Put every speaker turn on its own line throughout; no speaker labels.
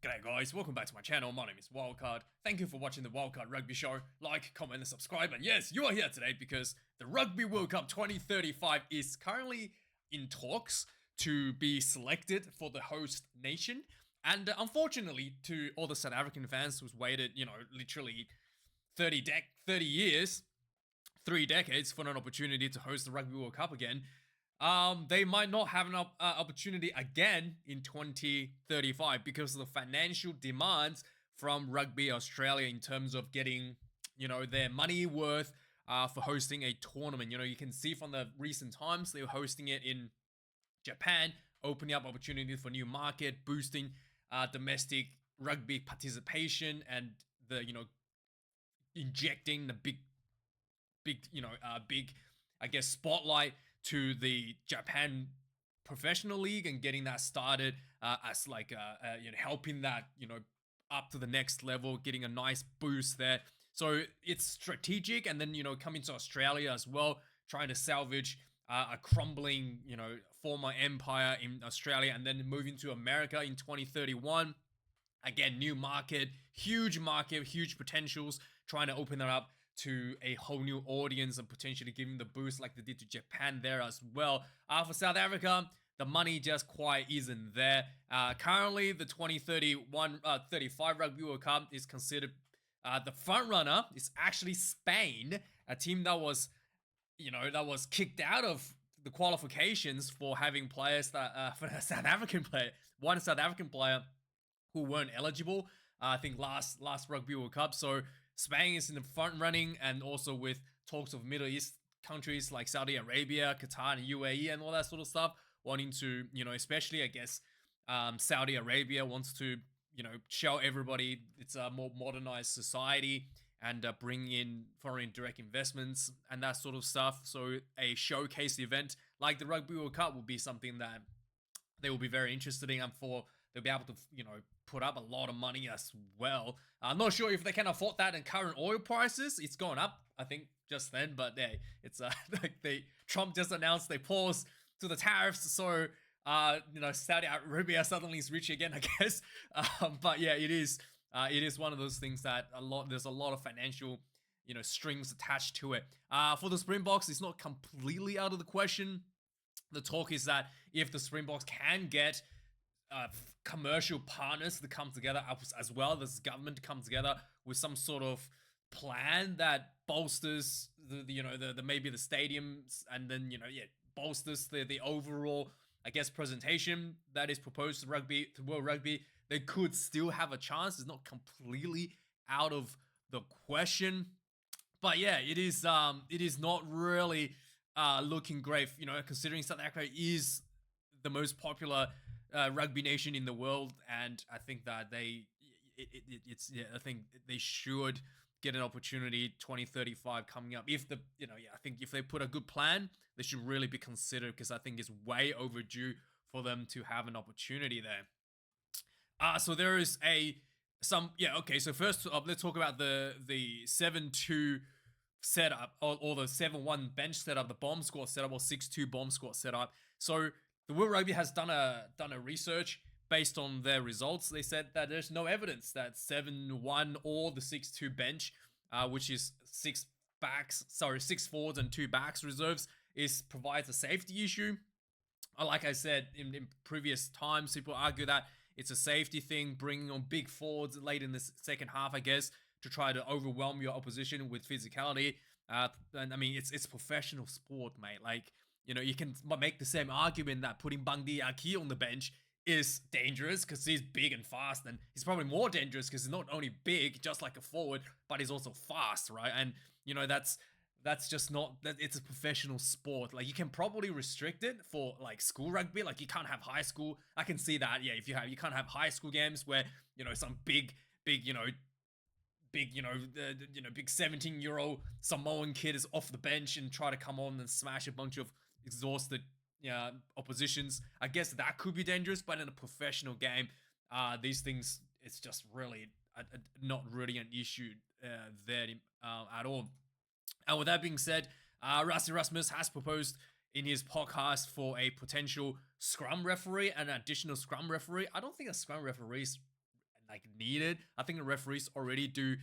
G'day guys, welcome back to my channel. My name is Wildkard. Thank you for watching the Wildkard Rugby Show. Like, comment, and subscribe. And yes, you are here today because the Rugby World Cup 2035 is currently in talks to be selected for the host nation. And unfortunately, to all the South African fans who's waited, literally 30 years, 3 decades for an opportunity to host the Rugby World Cup again, they might not have an opportunity again in 2035 because of the financial demands from Rugby Australia in terms of getting, their money worth for hosting a tournament. You can see from the recent times, they were hosting it in Japan, opening up opportunities for new market, boosting domestic rugby participation, and injecting the big, I guess, spotlight to the Japan professional league and getting that started as like helping that up to the next level, getting a nice boost there. So it's strategic, and then coming to Australia as well, trying to salvage a crumbling former empire in Australia, and then moving to America in 2031. Again, new market, huge potentials, trying to open that up to a whole new audience and potentially giving the boost like they did to Japan there as well. For South Africa, the money just quite isn't there. Currently, the 2035 Rugby World Cup is considered the front runner is actually Spain, a team that was, kicked out of the qualifications for having players that for a South African player, one South African player who weren't eligible. I think last Rugby World Cup. So Spain is in the front running, and also with talks of Middle East countries like Saudi Arabia, Qatar, and UAE, and all that sort of stuff, wanting to, especially I guess Saudi Arabia wants to, show everybody it's a more modernized society and bring in foreign direct investments and that sort of stuff. So a showcase event like the Rugby World Cup will be something that they will be very interested in, and they'll be able to, put up a lot of money as well. I'm not sure if they can afford that in current oil prices. It's gone up, I think, just then. But yeah, it's like Trump just announced they paused to the tariffs, so Saudi Arabia suddenly is rich again, I guess. But yeah, it is one of those things that there's a lot of financial strings attached to it. For the Springboks, it's not completely out of the question. The talk is that if the Springboks can get commercial partners to come together as well as government to come together with some sort of plan that bolsters the maybe the stadiums, and then bolsters the overall, I guess, presentation that is proposed to World Rugby, they could still have a chance. It's not completely out of the question, but yeah, it is not really looking great, considering South Africa is the most popular rugby nation in the world, and I think that I think they should get an opportunity 2035 coming up. If I think if they put a good plan, they should really be considered, because I think it's way overdue for them to have an opportunity there. So there is so first let's talk about the 7-2 setup, or the 7-1 bench setup, the bomb squad setup, or 6-2 bomb squad setup. So the World Rugby has done a research based on their results. They said that there's no evidence that 7-1 or the 6-2 bench, which is 6 forwards and 2 backs reserves, provides a safety issue. Like I said in previous times, people argue that it's a safety thing, bringing on big forwards late in the second half, I guess, to try to overwhelm your opposition with physicality. And I mean, it's professional sport, mate. Like, you can make the same argument that putting Bangdi Aki on the bench is dangerous because he's big and fast, and he's probably more dangerous because he's not only big, just like a forward, but he's also fast, right? And that's just not that. It's a professional sport. Like, you can probably restrict it for like school rugby. Like, you can't have high school. I can see that. Yeah, you can't have high school games where some big 17-year-old Samoan kid is off the bench and try to come on and smash a bunch of exhausted oppositions. I guess that could be dangerous, but in a professional game, these things, it's just really not really an issue there at all. And with that being said, Rassie has proposed in his podcast for a potential scrum referee, an additional scrum referee. I don't think a scrum referee is like needed. I think the referees already do.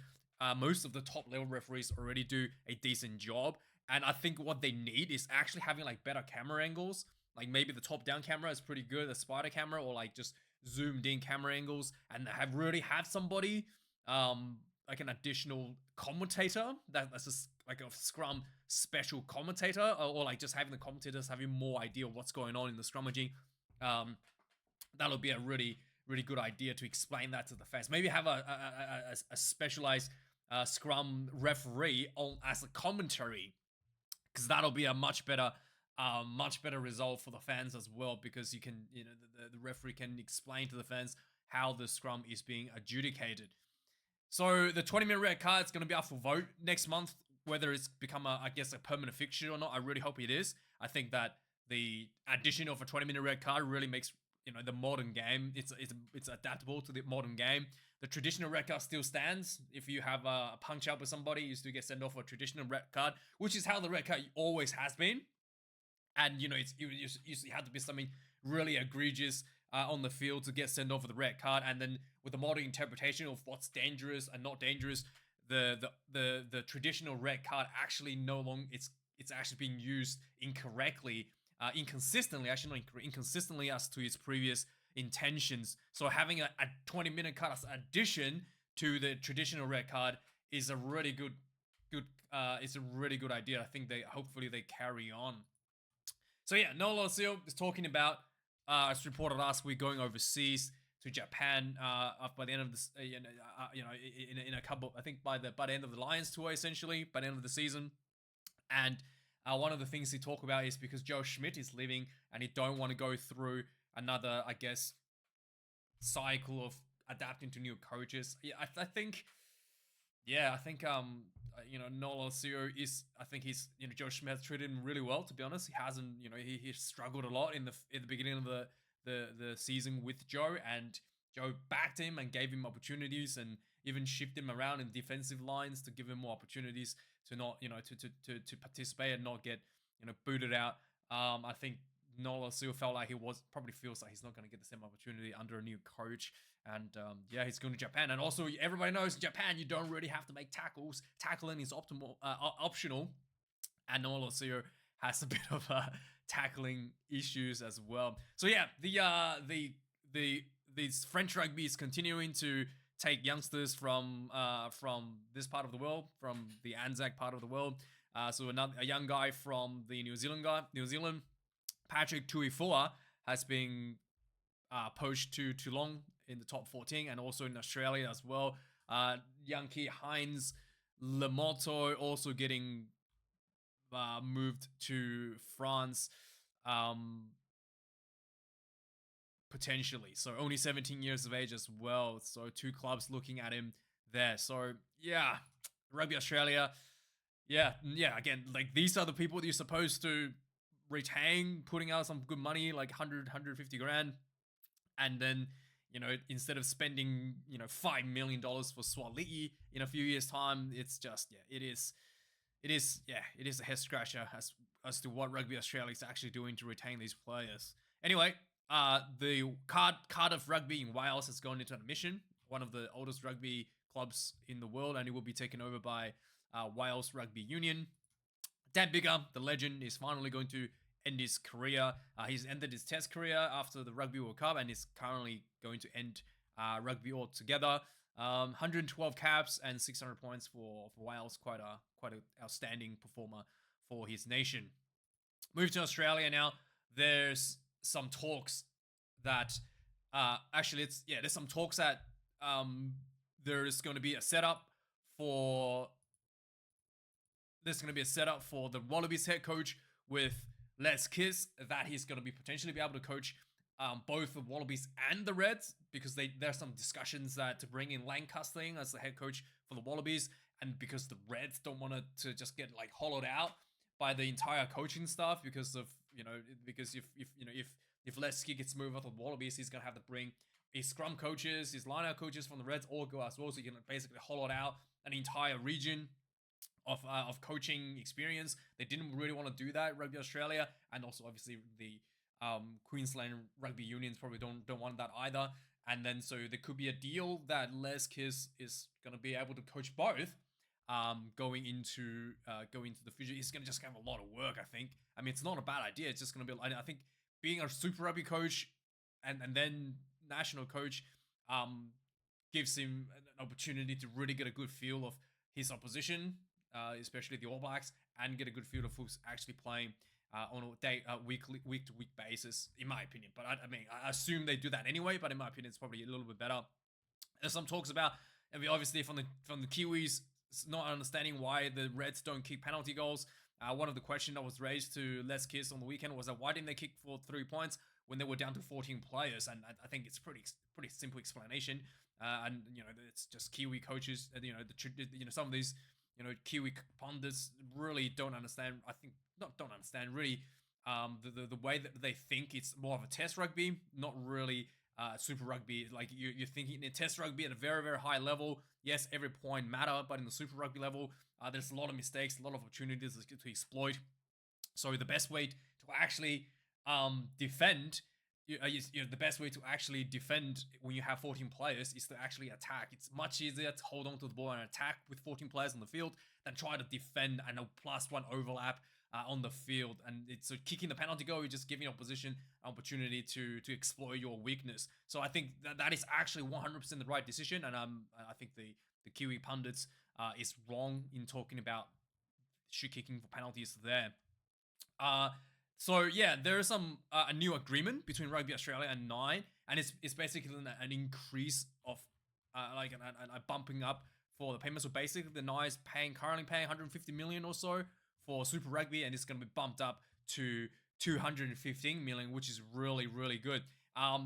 Most of the top level referees already do a decent job, and I think what they need is actually having like better camera angles. Like maybe the top down camera is pretty good, the spider camera, or like just zoomed in camera angles, and have somebody like an additional commentator that's just like a scrum special commentator, or like just having the commentators having more idea of what's going on in the scrummaging. That'll be a really good idea to explain that to the fans. Maybe have a specialized scrum referee on as a commentary, because that'll be a much better result for the fans as well, because you can, the referee can explain to the fans how the scrum is being adjudicated. So the 20-minute red card is going to be up for vote next month, whether it's become a permanent fixture or not. I really hope it is. I think that the addition of a 20-minute red card really makes the modern game. It's adaptable to the modern game. The traditional red card still stands. If you have a punch up with somebody, you still get sent off for a traditional red card, which is how the red card always has been. And you usually have to be something really egregious on the field to get sent off with the red card. And then with the modern interpretation of what's dangerous and not dangerous, the traditional red card actually no longer it's actually being used incorrectly. Inconsistently as to its previous intentions. So having a 20-minute card as addition to the traditional red card is a really good idea. I think hopefully they carry on. So yeah, Nola Seal is talking about, as reported last week, going overseas to Japan by the end of this, in a couple, I think by the end of the Lions tour, essentially by the end of the season. And one of the things he talked about is because Joe Schmidt is leaving and he don't want to go through another, cycle of adapting to new coaches. Yeah, I think Nola Sio is, I think he's, Joe Schmidt has treated him really well, to be honest. He hasn't, he struggled a lot in the beginning of the season with Joe, and Joe backed him and gave him opportunities and even shifted him around in defensive lines to give him more opportunities to not, to participate and not get, booted out. I think Nola still feels like he's not going to get the same opportunity under a new coach. And he's going to Japan. And also, everybody knows in Japan, you don't really have to make tackles. Tackling is optional. And Nola Sio has a bit of tackling issues as well. So yeah, the French rugby is continuing to take youngsters from this part of the world, from the Anzac part of the world. So a young guy from the New Zealand, Patrick Tuifua, has been poached to Toulon in the top 14, and also in Australia as well. Yankee Heinz Lemoto also getting moved to France, potentially. So only 17 years of age as well. So 2 clubs looking at him there. So yeah, Rugby Australia. Yeah. Again, like these are the people that you're supposed to retain, putting out some good money, like 150 grand. And then, instead of spending, $5 million for Swaliti in a few years' time, it's just, it is a head scratcher as to what Rugby Australia is actually doing to retain these players. Anyway, the Cardiff Rugby in Wales has gone into admission, one of the oldest rugby clubs in the world, and it will be taken over by Wales Rugby Union. Dan Biggar, the legend, is finally going to end his career. He's ended his test career after the Rugby World Cup and is currently going to end rugby altogether. 112 caps and 600 points for Wales. Quite an outstanding performer for his nation. Move to Australia now. There's some talks that there's some talks that there's going to be a setup for the Wallabies head coach with Les Kiss, that he's going to be potentially be able to coach both the Wallabies and the Reds, because there's some discussions that to bring in Lancaster as the head coach for the Wallabies, and because the Reds don't want to just get like hollowed out by the entire coaching staff, because if Les Kiss gets moved out of the Wallabies, he's going to have to bring his scrum coaches, his line-out coaches from the Reds all go as well, so you can basically hollow out an entire region of coaching experience. They didn't really want to do that, Rugby Australia, and also obviously the Queensland Rugby Unions probably don't want that either. and then so there could be a deal that Les Kiss is going to be able to coach both. Going into the future, he's going to just have a lot of work. I think. I mean, it's not a bad idea. It's just going to be. I think being a Super Rugby coach and then national coach, gives him an opportunity to really get a good feel of his opposition, especially the All Blacks, and get a good feel of who's actually playing on a week to week basis, in my opinion. But I mean, I assume they do that anyway. But in my opinion, it's probably a little bit better. There's some talks about, I mean, obviously from the Kiwis not understanding why the Reds don't kick penalty goals. One of the questions that was raised to Les Kiss on the weekend was that why didn't they kick for 3 points when they were down to 14 players? And I think it's pretty simple explanation. And it's just Kiwi coaches. Some of these Kiwi pundits really don't understand. I think not don't understand really the way that they think it's more of a test rugby, not really Super Rugby. Like you're thinking in Test Rugby at a very, very high level. Yes, every point matter, but in the Super Rugby level, there's a lot of mistakes, a lot of opportunities to exploit. So the best way to actually defend, the best way to actually defend when you have 14 players is to actually attack. It's much easier to hold on to the ball and attack with 14 players on the field than try to defend and a +1 overlap on the field. And it's so kicking the penalty goal, you're just giving opposition an opportunity to exploit your weakness. So I think that is actually 100% the right decision. And I think the Kiwi pundits is wrong in talking about shoe kicking for penalties there. So yeah, there is some a new agreement between Rugby Australia and Nine, and it's basically an increase of like a bumping up for the payments. So basically, the Nine is currently paying 150 million or so for Super Rugby, and it's going to be bumped up to 215 million, which is really, really good.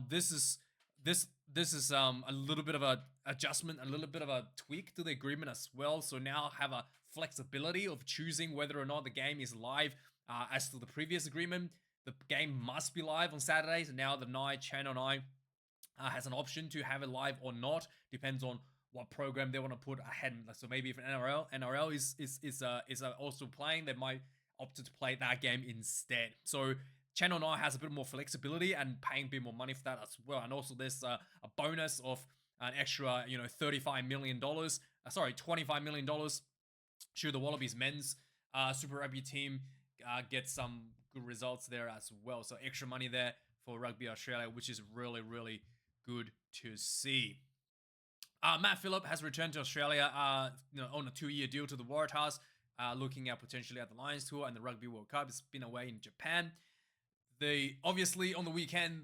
This is a little bit of a adjustment, a little bit of a tweak to the agreement as well. So now have a flexibility of choosing whether or not the game is live. As to the previous agreement, the game must be live on Saturdays, and now the Channel 9 has an option to have it live or not. Depends on what program they want to put ahead. So maybe if an NRL is also playing, they might opt to play that game instead. So Channel 9 has a bit more flexibility and paying a bit more money for that as well. And also there's a bonus of an extra, $35 million. $25 million should the Wallabies men's Super Rugby team get some good results there as well. So extra money there for Rugby Australia, which is really, really good to see. Matt Phillip has returned to Australia on a 2-year deal to the Waratahs, looking at potentially at the Lions Tour and the Rugby World Cup. It's been away in Japan. Obviously on the weekend,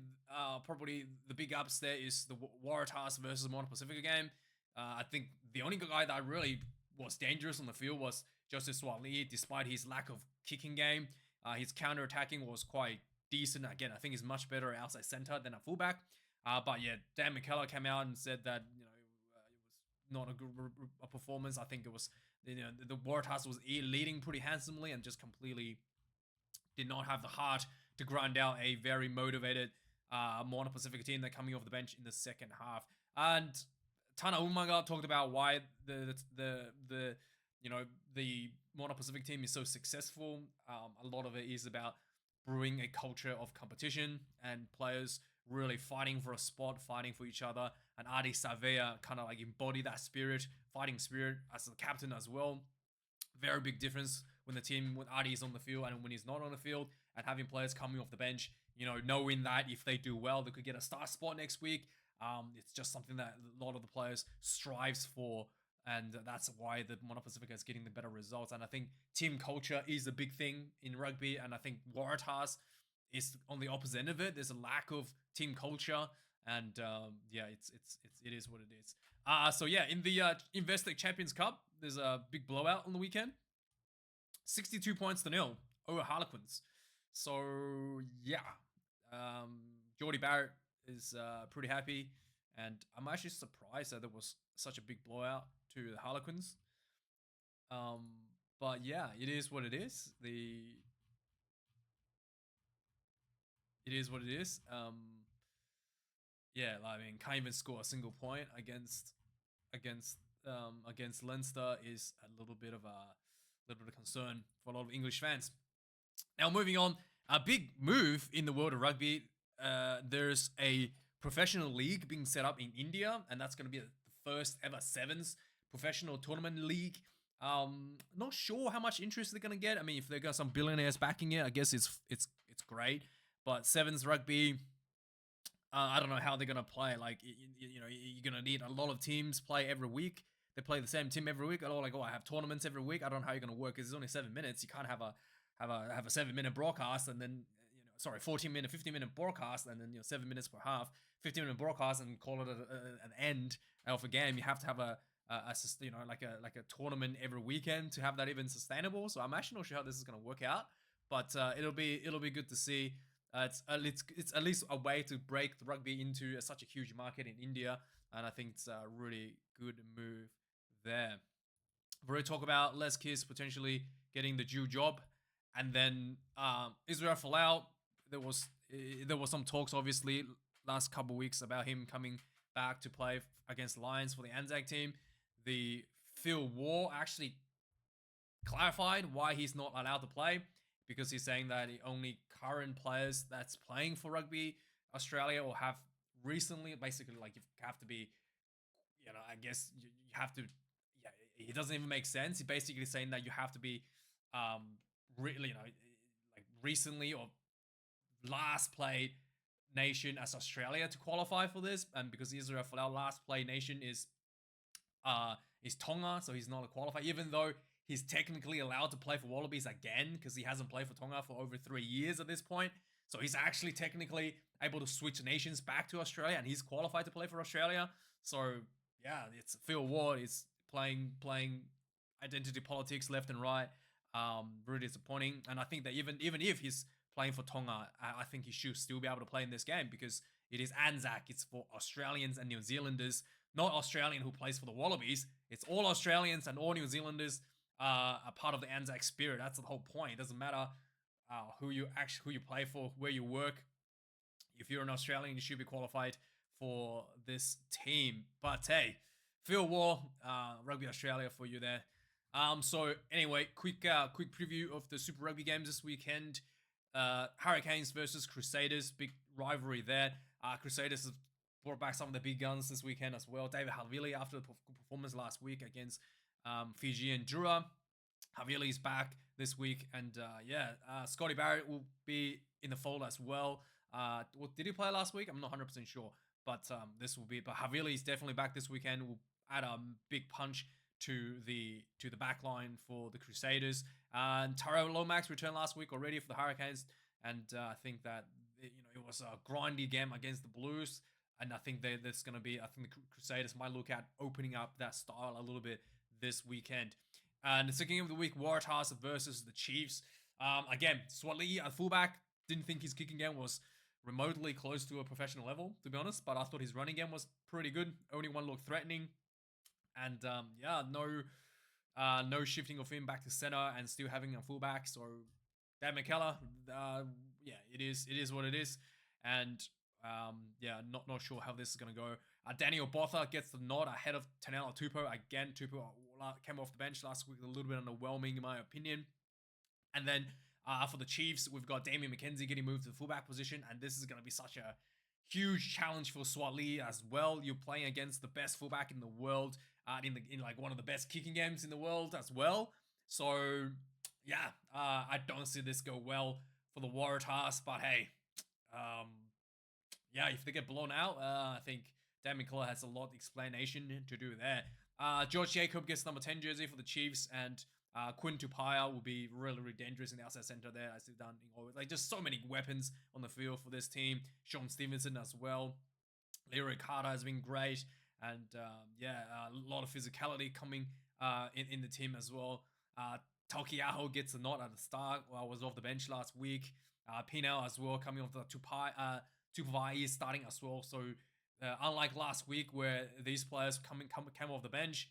probably the big ups there is the Waratahs versus Moana Pacifica game. I think the only guy that really was dangerous on the field was Joseph Swali, despite his lack of kicking game. His counter-attacking was quite decent. Again, I think he's much better outside center than a fullback. But yeah, Dan McKellar came out and said that it was not a good performance. I think it was the Waratahs was leading pretty handsomely and just completely did not have the heart to grind out a very motivated Moana Pacifica team that coming off the bench in the second half. And Tana Umaga talked about why the Moana Pacific team is so successful. A lot of it is about brewing a culture of competition and players really fighting for a spot, fighting for each other. And Adi Savea kind of like embody that spirit, fighting spirit as the captain as well. Very big difference when Adi is on the field and when he's not on the field, and having players coming off the bench, knowing that if they do well, they could get a star spot next week. It's just something that a lot of the players strives for. And that's why the Moana Pacifica is getting the better results. And I think team culture is a big thing in rugby. And I think Waratahs is on the opposite end of it. There's a lack of team culture. And it is what it is. So yeah, in the Investec Champions Cup, there's a big blowout on the weekend. 62 points to 0 over Harlequins. So yeah, Geordie Barrett is pretty happy. And I'm actually surprised that there was such a big blowout to the Harlequins. But yeah, it is what it is. It is what it is. Can't even score a single point against Leinster is a little bit of concern for a lot of English fans. Now moving on, a big move in the world of rugby. There's a professional league being set up in India, and that's going to be the first ever sevens professional tournament league. Not sure how much interest they're going to get. I mean, if they got some billionaires backing it, I guess it's great. But sevens rugby, I don't know how they're gonna play. Like, you know, you're gonna need a lot of teams play every week. They play the same team every week. Or like, oh, I have tournaments every week. I don't know how you're gonna work because it's only 7 minutes. You can't have a 7 minute broadcast and then, you know, sorry, 14 minute, 15 minute broadcast and then, you know, 7 minutes per half, 15 minute broadcast and call it an end of a game. You have to have you know, like a tournament every weekend to have that even sustainable. So I'm actually not sure how this is gonna work out, but it'll be good to see. It's at least a way to break the rugby into such a huge market in India, and I think it's a really good move there. We've already talked about Les Kiss potentially getting the due job, and then Israel Folau. There was some talks, obviously, last couple of weeks about him coming back to play against Lions for the Anzac team. The Phil War actually clarified why he's not allowed to play, because he's saying that the only current players that's playing for Rugby Australia or have recently, basically, like, you have to be, you know, I guess you have to, yeah, it doesn't even make sense. He's basically saying that you have to be, really, you know, like recently or last played nation as Australia to qualify for this, and because Israel for our last play nation is Tonga, so he's not a qualifier, even though he's technically allowed to play for Wallabies again because he hasn't played for Tonga for over 3 years at this point. So he's actually technically able to switch nations back to Australia, and he's qualified to play for Australia. So yeah, it's Phil Ward is playing identity politics left and right. Really disappointing. And I think that even if he's playing for Tonga, I think he should still be able to play in this game because it is Anzac. It's for Australians and New Zealanders, not Australian who plays for the Wallabies. It's all Australians and all New Zealanders are part of the Anzac spirit. That's the whole point. It doesn't matter who you play for, where you work. If you're an Australian, you should be qualified for this team. But hey, Phil War, Rugby Australia for you there. So anyway, quick preview of the Super Rugby games this weekend. Hurricanes versus Crusaders, big rivalry there. Crusaders have brought back some of the big guns this weekend as well. David Havili, after the performance last week against Fiji and Jura, Havili's back this week, and Scotty Barrett will be in the fold as well. Did he play last week? I'm not 100% sure, but this will be. But Havili is definitely back this weekend. Will add a big punch to the back line for the Crusaders. And Tyrell Lomax returned last week already for the Hurricanes, and I think that it was a grindy game against the Blues, and I think that's going to be. I think the Crusaders might look at opening up that style a little bit this weekend. And the second game of the week, Waratahs versus the Chiefs. Again, Swati at fullback. Didn't think his kicking game was remotely close to a professional level, to be honest, but I thought his running game was pretty good. Only one looked threatening. And no shifting of him back to center and still having a fullback. So Dan McKellar, it is what it is. And not sure how this is gonna go. Daniel Botha gets the nod ahead of Tanela Tupou. Again, Tupou came off the bench last week, a little bit underwhelming in my opinion. And then for the Chiefs, we've got Damien McKenzie getting moved to the fullback position, and this is gonna be such a huge challenge for Swati as well. You're playing against the best fullback in the world, in like one of the best kicking games in the world as well. So I don't see this go well for the Waratahs. But hey, if they get blown out, I think Dan McKellar has a lot of explanation to do there. George Jacob gets number 10 jersey for the Chiefs, and Quinn Tupaia will be really, really dangerous in the outside center there. I see down like just so many weapons on the field for this team. Sean Stevenson as well. Leroy Carter has been great, and a lot of physicality coming in the team as well. Taukei'aho gets a nod at the start. Was off the bench last week. Pinel as well coming off the Tupavai starting as well. So unlike last week where these players came off the bench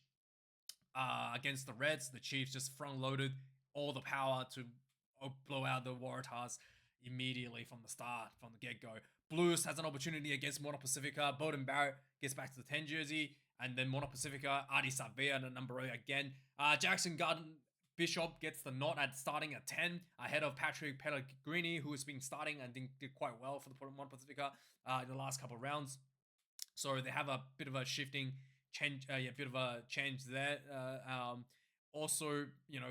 against the Reds, the Chiefs just front loaded all the power to blow out the Waratahs immediately from the start, from the get-go. Blues has an opportunity against Moana Pacifica. Bowden Barrett gets back to the 10 jersey, and then Moana Pacifica, Adi Savea, the number 8 again. Jackson Garden Bishop gets the nod at starting at 10 ahead of Patrick Pellegrini, who has been starting and did quite well for the One Pacifica in the last couple of rounds. So they have a bit of a shifting change, bit of a change there. Also,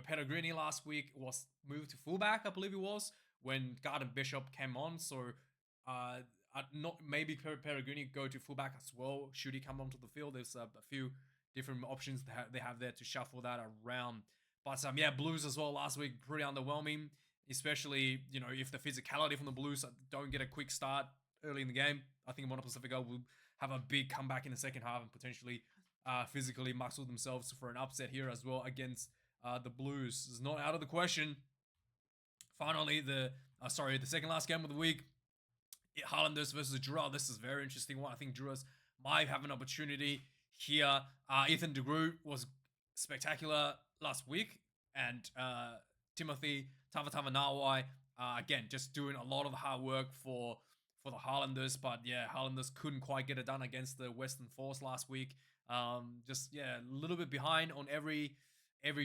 Pellegrini last week was moved to fullback, I believe it was, when Guard and Bishop came on. So not maybe Pellegrini go to fullback as well. Should he come onto the field? There's a few different options they have there to shuffle that around. But Blues as well last week, pretty underwhelming, especially, if the physicality from the Blues don't get a quick start early in the game. I think Moana Pacifica will have a big comeback in the second half and potentially physically muscle themselves for an upset here as well against the Blues. It's not out of the question. Finally, the second last game of the week, Highlanders versus Drua. This is a very interesting one. I think Drua's might have an opportunity here. Ethan de Groot was spectacular last week, and Timothy Tavatavanawai, again, just doing a lot of the hard work for the Highlanders. But Highlanders couldn't quite get it done against the Western Force last week. A little bit behind on every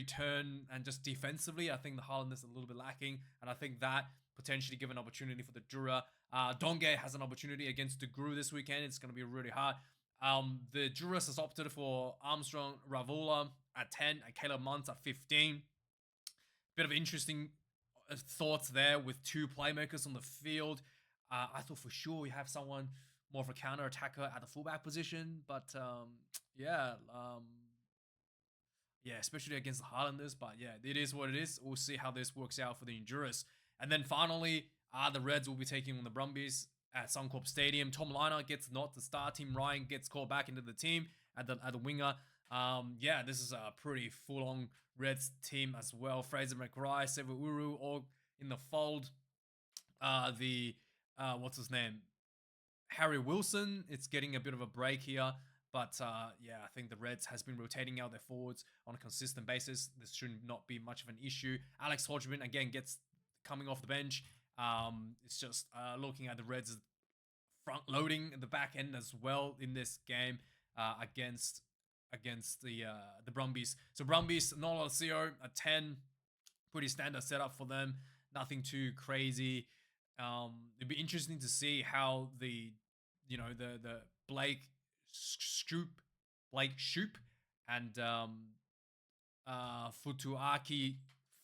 turn, and just defensively, I think the Highlanders are a little bit lacking, and I think that potentially give an opportunity for the Drua. Donge has an opportunity against De Groo this weekend. It's going to be really hard. The Druas has opted for Armstrong Ravula at 10 and Caleb Muntz at 15. Bit of interesting thoughts there with two playmakers on the field. I thought for sure we have someone more of a counter attacker at the fullback position, but especially against the Highlanders. But it is what it is. We'll see how this works out for the Endurance. And then finally, the Reds will be taking on the Brumbies at Suncorp Stadium. Tom Liner gets not the start. Tim Ryan gets called back into the team at the winger. This is a pretty full-on Reds team as well. Fraser McRae, Sevu Uru all in the fold. What's his name? Harry Wilson, it's getting a bit of a break here. But I think the Reds has been rotating out their forwards on a consistent basis. This should not be much of an issue. Alex Hodgman, again, gets coming off the bench. It's just looking at the Reds front loading the back end as well in this game against the Brumbies. So Brumbies, Nola CO at 10, pretty standard setup for them. Nothing too crazy. It'd be interesting to see how the Blake Shoop and Futuaki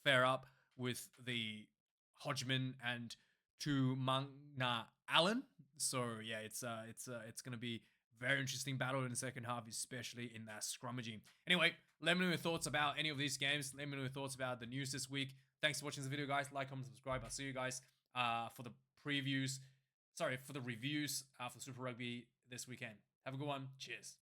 fare up with the Hodgman and Tumangna Allen. So it's gonna be very interesting battle in the second half, especially in that scrummaging. Anyway, let me know your thoughts about any of these games. Let me know your thoughts about the news this week. Thanks for watching this video, guys. Like, comment, subscribe. I'll see you guys for the reviews for Super Rugby this weekend. Have a good one. Cheers.